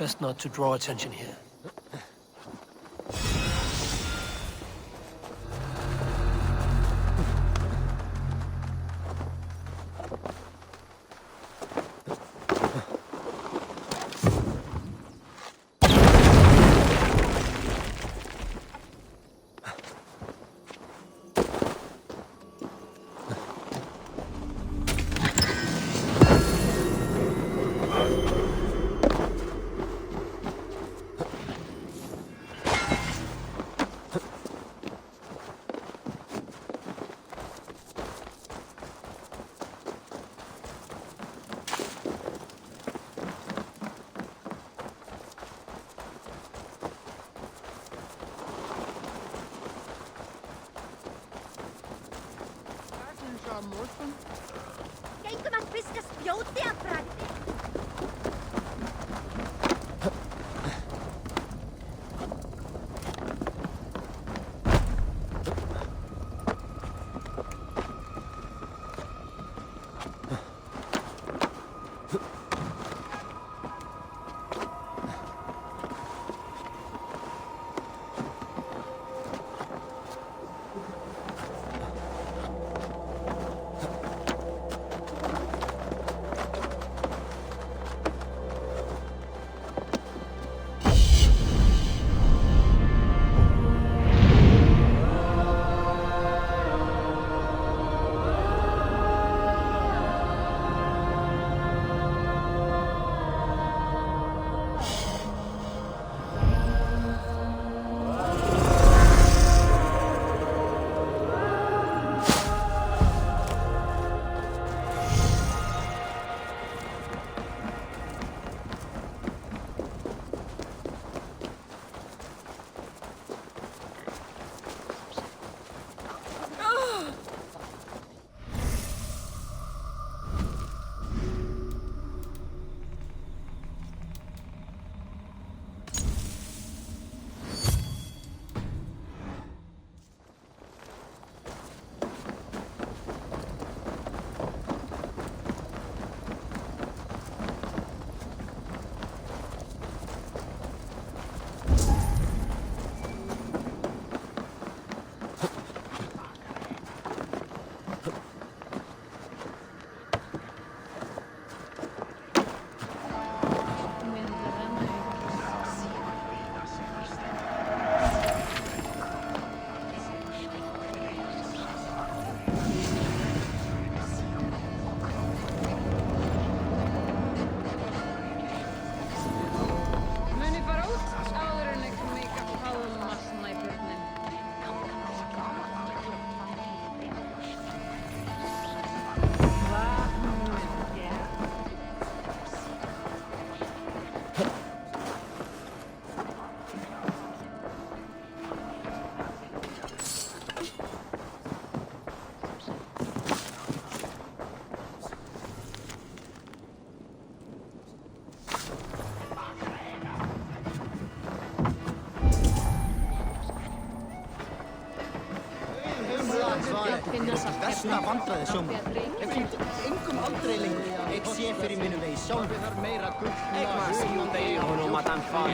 Best not to draw attention here. Gengum að fiska spjóti að bragði. Þessna vandræði sjómann. Ég fylgdi engum aldrei lengur. Ég sé fyrir mínu vegi sjálf.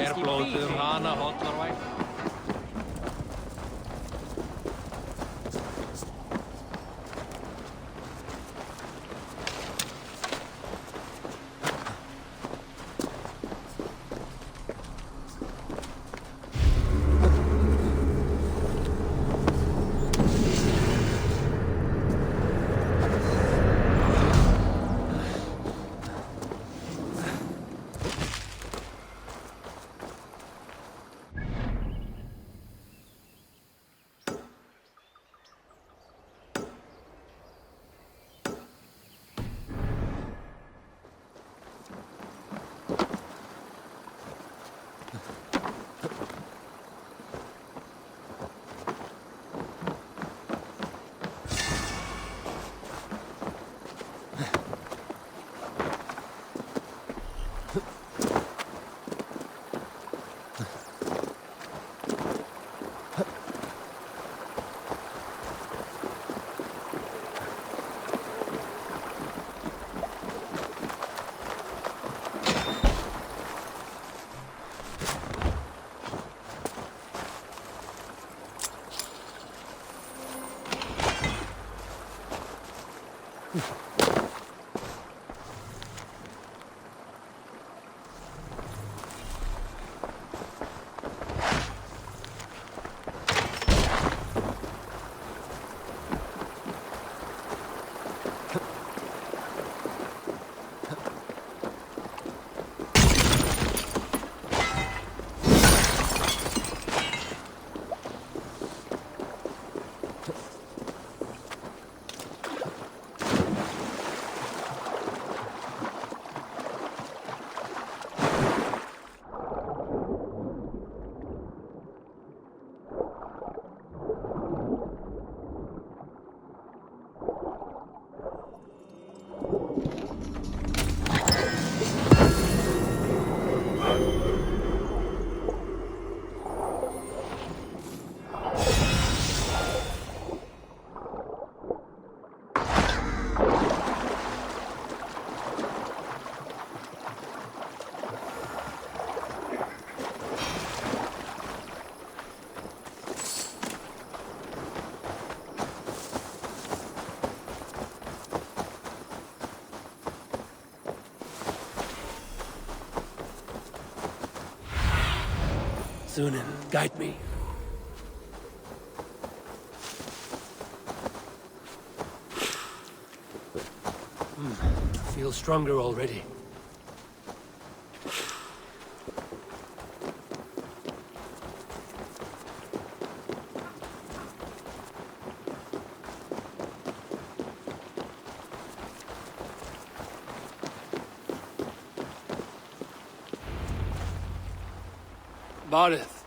Er blóðið hana hotlarvæg? Sunan, guide me. Feel stronger already. Barith.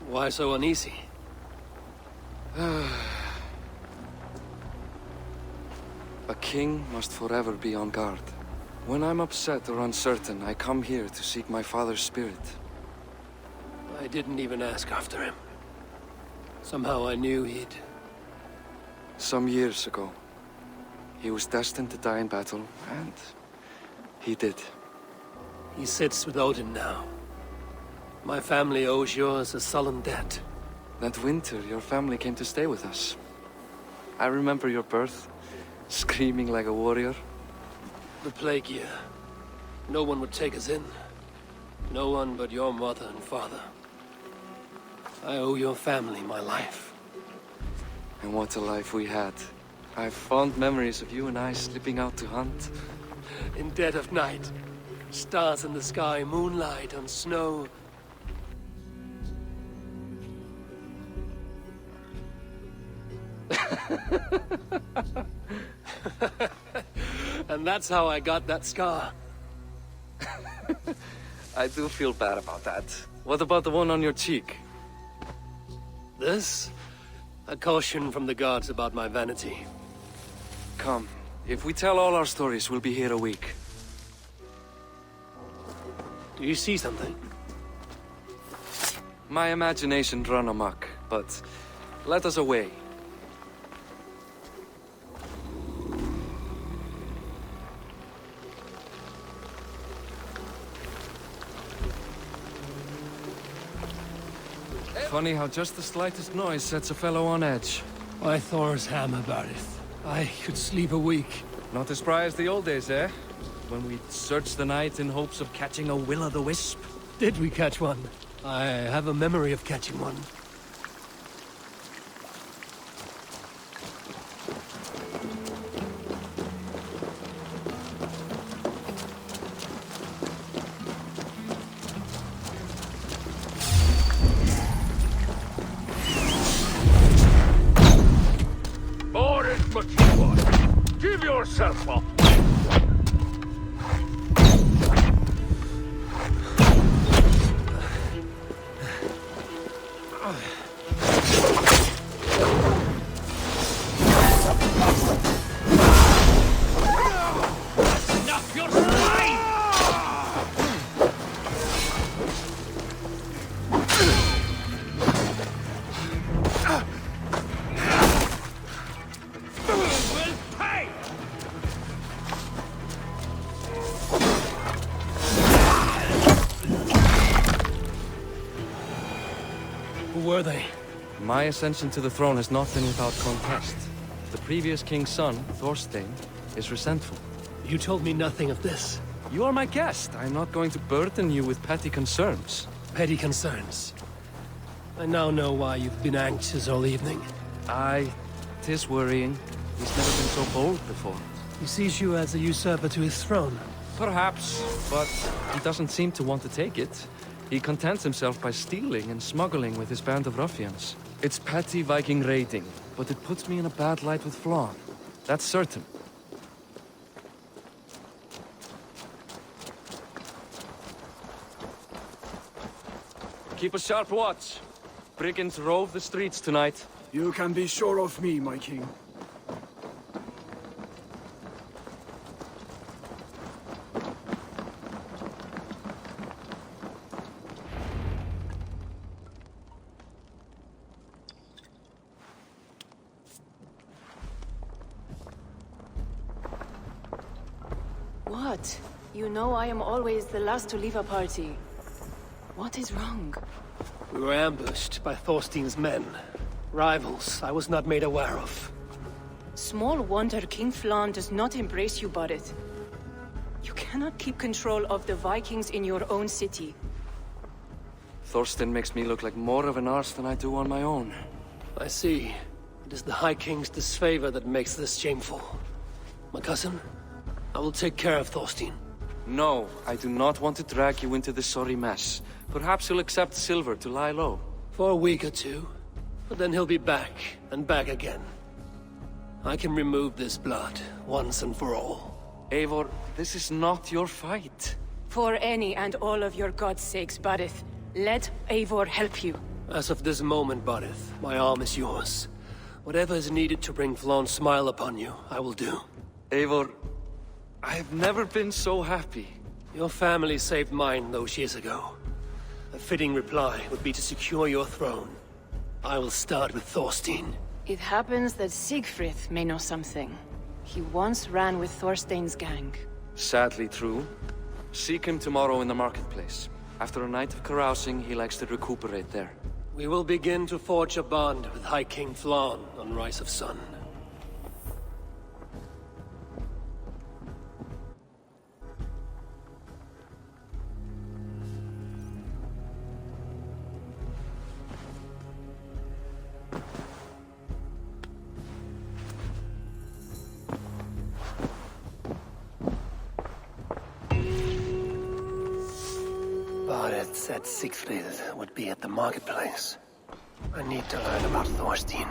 Why so uneasy? A king must forever be on guard. When I'm upset or uncertain, I come here to seek my father's spirit. I didn't even ask after him. Somehow I knew he'd... Some years ago, he was destined to die in battle, and he did. He sits with Odin now. My family owes yours a sullen debt. That winter, your family came to stay with us. I remember your birth, screaming like a warrior. The plague year. No one would take us in. No one but your mother and father. I owe your family my life. And what a life we had. I have fond memories of you and I slipping out to hunt. In dead of night. Stars in the sky, moonlight on snow. And that's how I got that scar. I do feel bad about that. What about the one on your cheek? This? A caution from the gods about my vanity. Come, if we tell all our stories, we'll be here a week. Do you see something? My imagination run amok, but let us away. Funny how just the slightest noise sets a fellow on edge. Why Thor's hammer, Barith? I could sleep a week. Not as spry as the old days, eh? When we'd search the night in hopes of catching a will-o'-the-wisp. Did we catch one? I have a memory of catching one. Give yourself up! Enough, you're swine! Who were they? My ascension to the throne has not been without contest. The previous king's son, Thorstein, is resentful. You told me nothing of this. You are my guest. I'm not going to burden you with petty concerns. Petty concerns. I now know why you've been anxious all evening. Aye, 'tis worrying. He's never been so bold before. He sees you as a usurper to his throne. Perhaps, but he doesn't seem to want to take it. He contents himself by stealing and smuggling with his band of ruffians. It's petty Viking raiding, but it puts me in a bad light with Flann. That's certain. Keep a sharp watch. Brigands rove the streets tonight. You can be sure of me, my king. What? You know I am always the last to leave a party. What is wrong? We were ambushed by Thorstein's men. Rivals I was not made aware of. Small wonder King Flann does not embrace you, Barret. You cannot keep control of the Vikings in your own city. Thorstein makes me look like more of an arse than I do on my own. I see. It is the High King's disfavor that makes this shameful. My cousin, I will take care of Thorstein. No, I do not want to drag you into this sorry mess. Perhaps you'll accept silver to lie low. For a week or two, but then he'll be back, and back again. I can remove this blood, once and for all. Eivor, this is not your fight. For any and all of your god's sakes, Barret, let Eivor help you. As of this moment, Barret, my arm is yours. Whatever is needed to bring Flann's smile upon you, I will do. Eivor, I have never been so happy. Your family saved mine those years ago. A fitting reply would be to secure your throne. I will start with Thorstein. It happens that Siegfried may know something. He once ran with Thorstein's gang. Sadly true. Seek him tomorrow in the marketplace. After a night of carousing, he likes to recuperate there. We will begin to forge a bond with High King Flann on Rise of Sun. Barret said Siegfried would be at the marketplace. I need to learn about Thorstein.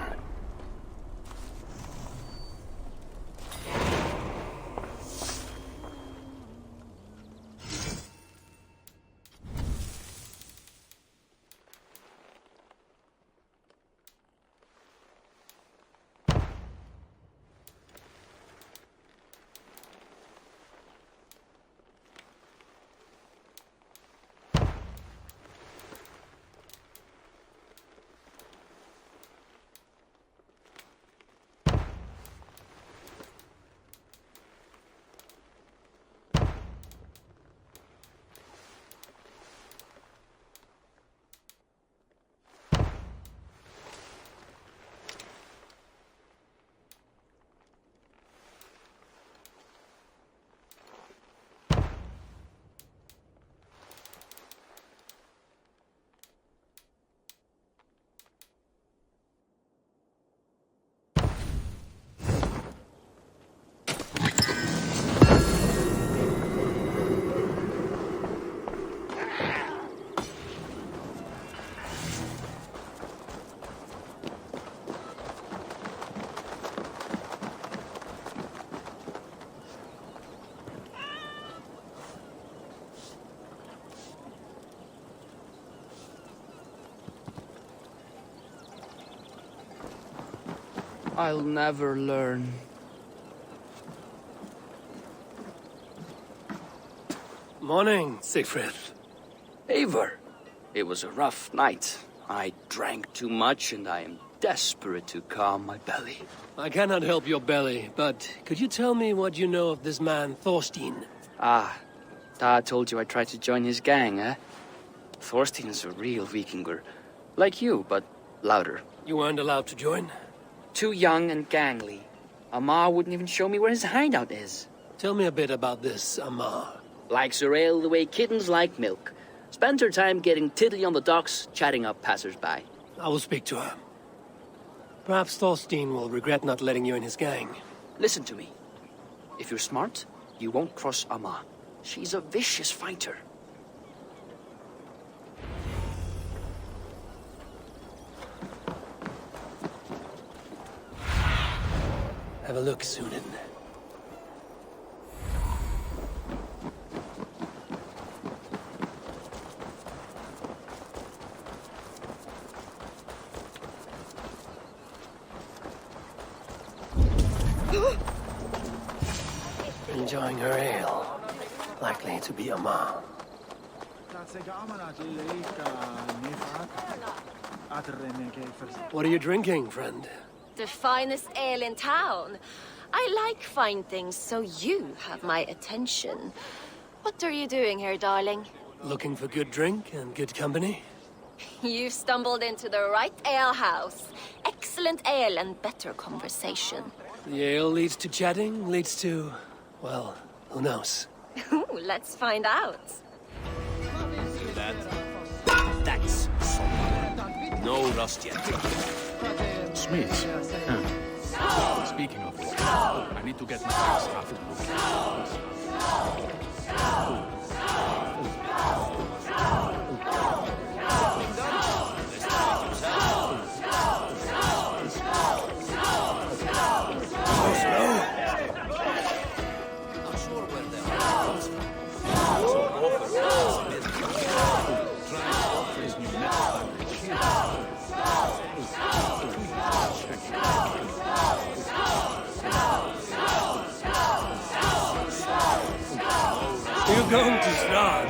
I'll never learn. Morning, Siegfried. Eivor, it was a rough night. I drank too much and I am desperate to calm my belly. I cannot help your belly, but could you tell me what you know of this man, Thorstein? Ah, Dad told you I tried to join his gang, eh? Thorstein is a real Vikinger. Like you, but louder. You weren't allowed to join? Too young and gangly. Amar wouldn't even show me where his hideout is. Tell me a bit about this Amar. Likes her ale the way kittens like milk. Spends her time getting tiddly on the docks, chatting up passers-by. I will speak to her. Perhaps Thorstein will regret not letting you in his gang. Listen to me. If you're smart, you won't cross Amar. She's a vicious fighter. Have a look, Sunan. Enjoying her ale. Likely to be Amar. What are you drinking, friend? The finest ale in town. I like fine things, so you have my attention. What are you doing here, darling? Looking for good drink and good company? You've stumbled into the right alehouse. Excellent ale and better conversation. The ale leads to chatting, leads to... well, who knows? Ooh, let's find out. That's solid. No rust yet. Smiths? Speaking of this, I need to get my ass started. You're going to start.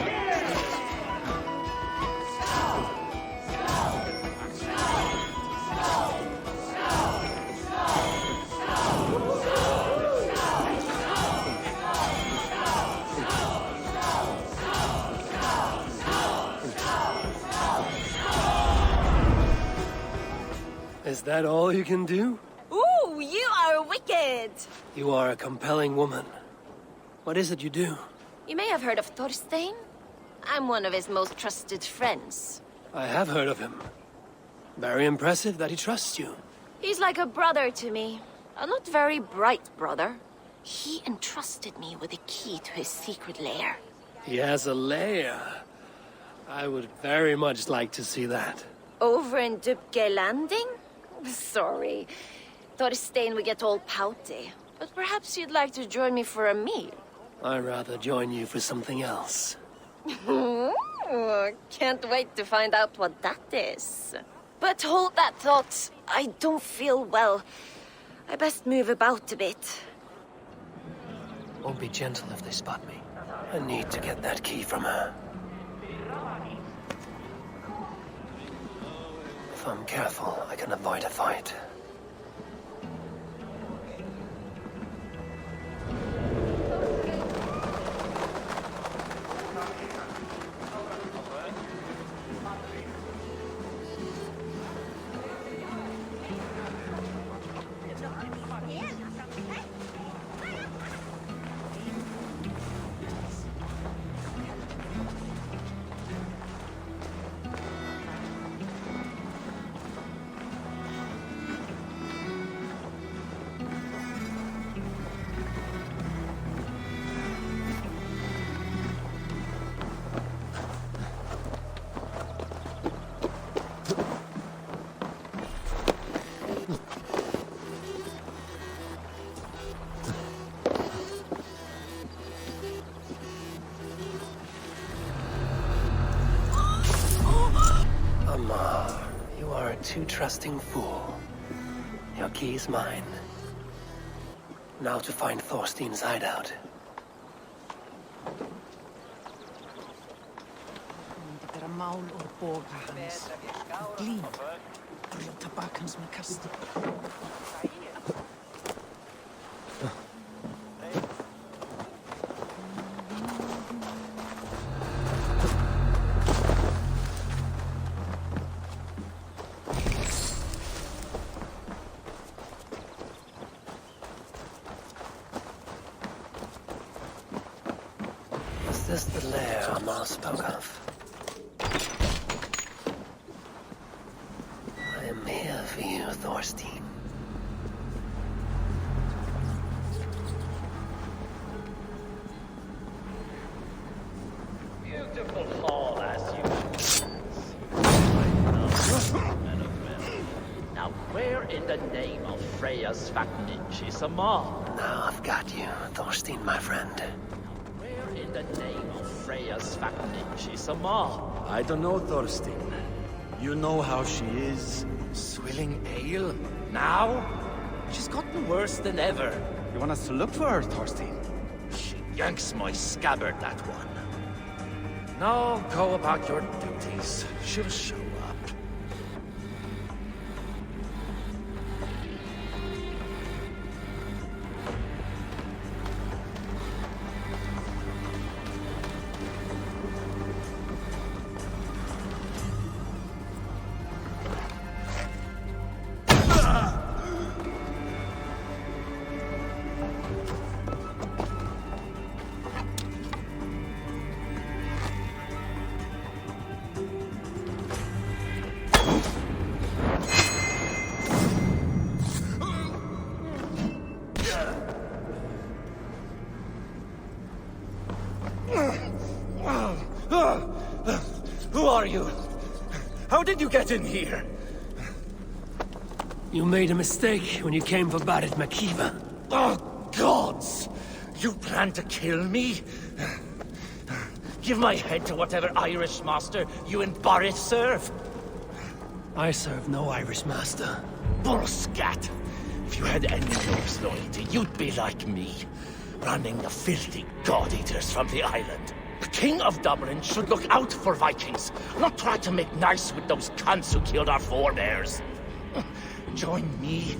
Is that all you can do? Ooh, you are wicked! You are a compelling woman. What is it you do? You may have heard of Thorstein. I'm one of his most trusted friends. I have heard of him. Very impressive that he trusts you. He's like a brother to me. A not very bright brother. He entrusted me with the key to his secret lair. He has a lair. I would very much like to see that. Over in Dubke Landing? Sorry. Thorstein would get all pouty. But perhaps you'd like to join me for a meal. I'd rather join you for something else. Can't wait to find out what that is. But hold that thought. I don't feel well. I best move about a bit. Won't be gentle if they spot me. I need to get that key from her. If I'm careful, I can avoid a fight. Too trusting fool. Your key's mine. Now to find Thorstein's hideout. Þetta mál og boga hans. Glín. Brjóta bak hans með kasti. this the lair Amar spoke of? I am here for you, Thorstein. Beautiful hall, ASUS. Now, where in the name of Freya's Vakninch is Amar? Now I've got you, Thorstein, my friend. Where in the name of Freya's Vakninch is Amar? I don't know, Thorstein. You know how she is. Swilling ale? Now? She's gotten worse than ever. You want us to look for her, Thorstein? She yanks my scabbard, that one. Now go about your duties. She'll show up. Who are you? How did you get in here? You made a mistake when you came for Barit Makiva. Oh, gods! You plan to kill me? Give my head to whatever Irish master you and Boris serve. I serve no Irish master. Bullscat! If you had any Norse loyalty, you'd be like me, running the filthy god-eaters from the island. The King of Dublin should look out for Vikings, not try to make nice with those cunts who killed our forebears. Join me.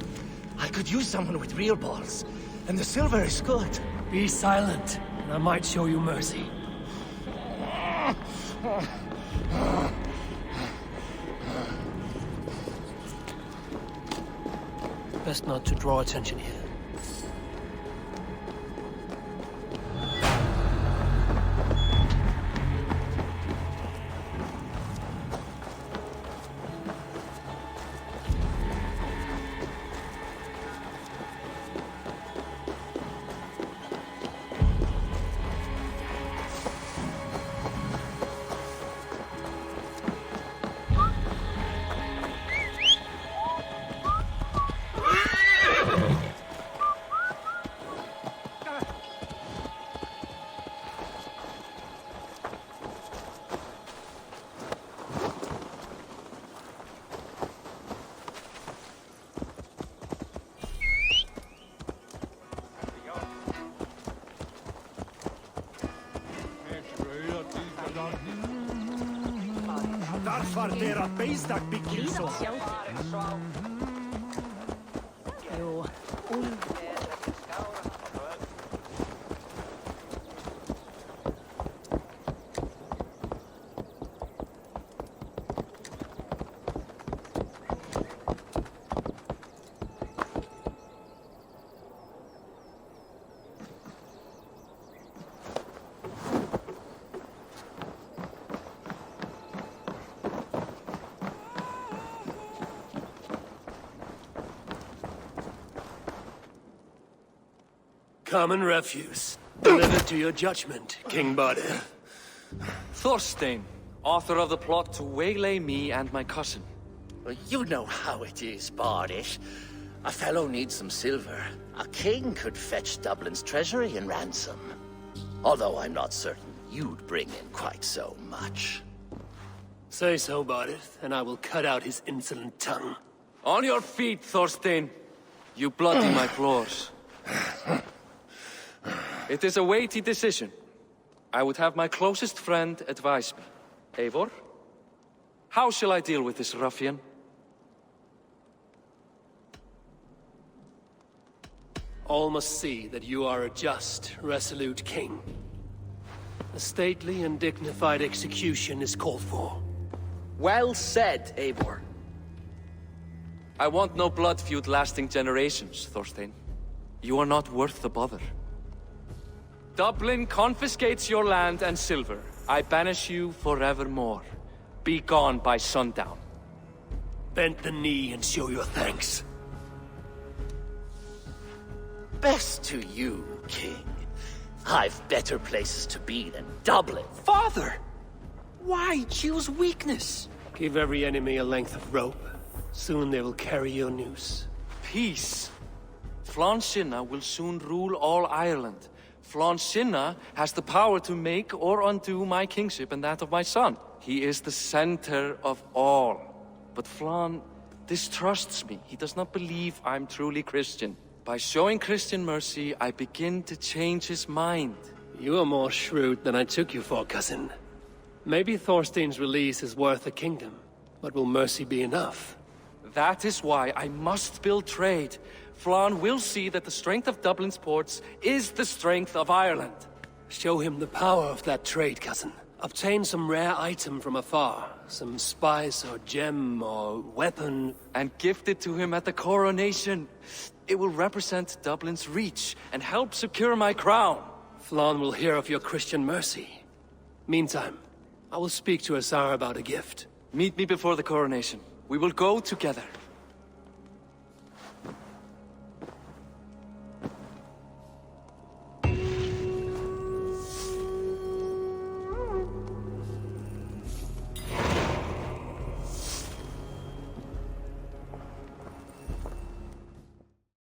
I could use someone with real balls, and the silver is good. Be silent, and I might show you mercy. Best not to draw attention here. Darfar dera beistak byggelso. Jo, Common refuse. Delivered to your judgment, King Badir. Thorstein, author of the plot to waylay me and my cousin. Well, you know how it is, Bardish. A fellow needs some silver. A king could fetch Dublin's treasury in ransom. Although I'm not certain you'd bring in quite so much. Say so, Badir, and I will cut out his insolent tongue. On your feet, Thorstein. You bloody my floors. It is a weighty decision. I would have my closest friend advise me. Eivor, how shall I deal with this ruffian? All must see that you are a just, resolute king. A stately and dignified execution is called for. Well said, Eivor. I want no blood feud lasting generations, Thorstein. You are not worth the bother. Dublin confiscates your land and silver. I banish you forevermore. Be gone by sundown. Bend the knee and show your thanks. Best to you, King. I've better places to be than Dublin. Father! Why choose weakness? Give every enemy a length of rope. Soon they will carry your noose. Peace. Flann Sinna will soon rule all Ireland. Flann Sinna has the power to make or undo my kingship and that of my son. He is the center of all. But Flann distrusts me. He does not believe I'm truly Christian. By showing Christian mercy, I begin to change his mind. You are more shrewd than I took you for, cousin. Maybe Thorstein's release is worth a kingdom, but will mercy be enough? That is why I must build trade. Flann will see that the strength of Dublin's ports is the strength of Ireland. Show him the power of that trade, cousin. Obtain some rare item from afar, some spice or gem or weapon, and gift it to him at the coronation. It will represent Dublin's reach and help secure my crown. Flann will hear of your Christian mercy. Meantime, I will speak to Asar about a gift. Meet me before the coronation. We will go together.